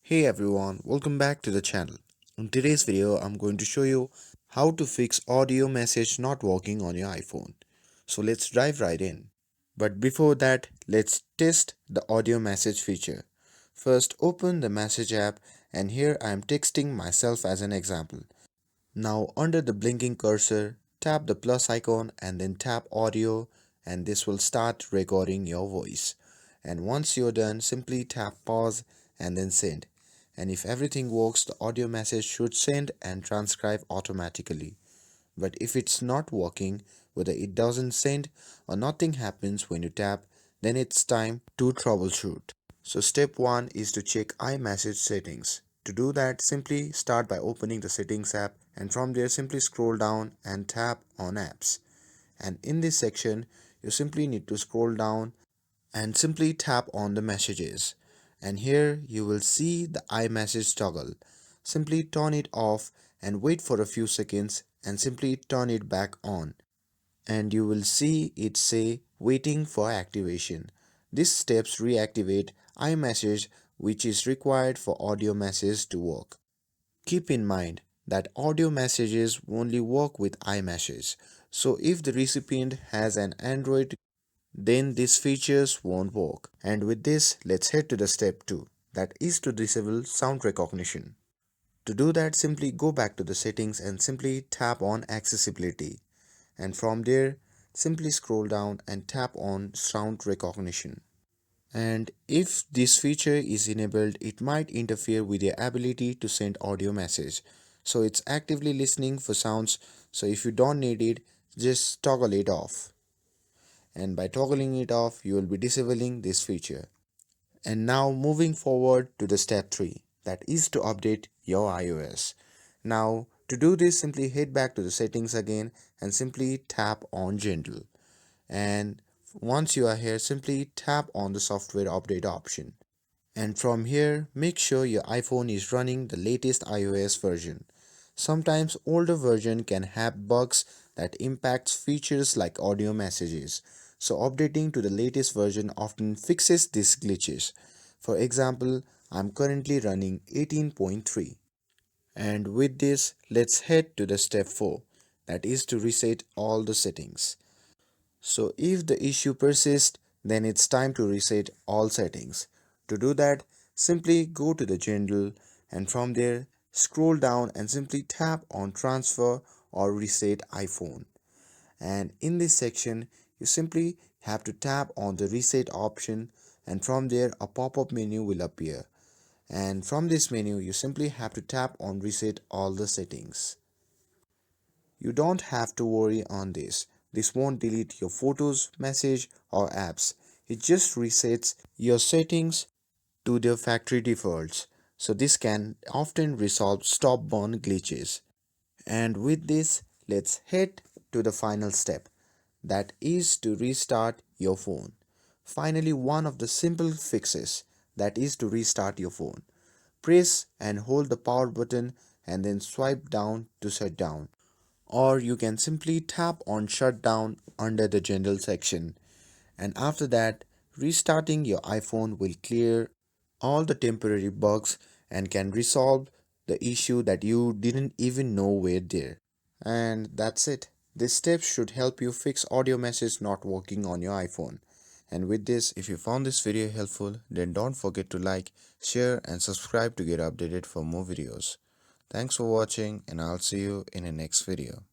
Hey everyone, welcome back to the channel. In today's video, I'm going to show you how to fix audio message not working on your iPhone. So let's dive right in. But before that, let's test the audio message feature. First, open the message app, and here I am texting myself as an example. Now under the blinking cursor, tap the plus icon and then tap audio, and this will start recording your voice. And once you're done, simply tap pause and then send. And if everything works, the audio message should send and transcribe automatically. But if it's not working, whether it doesn't send or nothing happens when you tap, then it's time to troubleshoot. So step 1 is to check iMessage settings. To do that, simply start by opening the settings app, and from there simply scroll down and tap on apps. And in this section, you simply need to scroll down and simply tap on the messages. And here you will see the iMessage toggle. Simply turn it off and wait for a few seconds and simply turn it back on, and you will see it say waiting for activation. These steps reactivate iMessage, which is required for audio message to work. Keep in mind that audio messages only work with iMessage. So if the recipient has an Android, then these features won't work. And with this, let's head to the step 2, that is to disable sound recognition. To do that, simply go back to the settings and simply tap on accessibility, and from there simply scroll down and tap on sound recognition. And if this feature is enabled, it might interfere with your ability to send audio message, so it's actively listening for sounds. So if you don't need it, just toggle it off, and by toggling it off you will be disabling this feature. And now moving forward to the step 3, that is to update your iOS. Now to do this, simply head back to the settings again and simply tap on General. And once you are here, simply tap on the software update option. And from here, make sure your iPhone is running the latest iOS version. Sometimes older version can have bugs that impacts features like audio messages. So updating to the latest version often fixes these glitches. For example, I'm currently running 18.3. And with this, let's head to the step 4, that is to reset all the settings. So if the issue persists, then it's time to reset all settings. To do that, simply go to the General, and from there scroll down and simply tap on Transfer or Reset iPhone. And in this section, you simply have to tap on the Reset option, and from there a pop-up menu will appear. And from this menu, you simply have to tap on Reset all the settings. You don't have to worry on this. This won't delete your photos, message or apps. It just resets your settings to their factory defaults. So this can often resolve stop burn glitches. And with this, let's head to the final step, that is to restart your phone. Finally, one of the simple fixes, that is to restart your phone. Press and hold the power button and then swipe down to shut down, or you can simply tap on shutdown under the general section. And after that, restarting your iPhone will clear all the temporary bugs and can resolve the issue that you didn't even know were there. And that's it. This step should help you fix audio message not working on your iPhone. And with this, if you found this video helpful, then don't forget to like, share and subscribe to get updated for more videos. Thanks for watching, and I'll see you in the next video.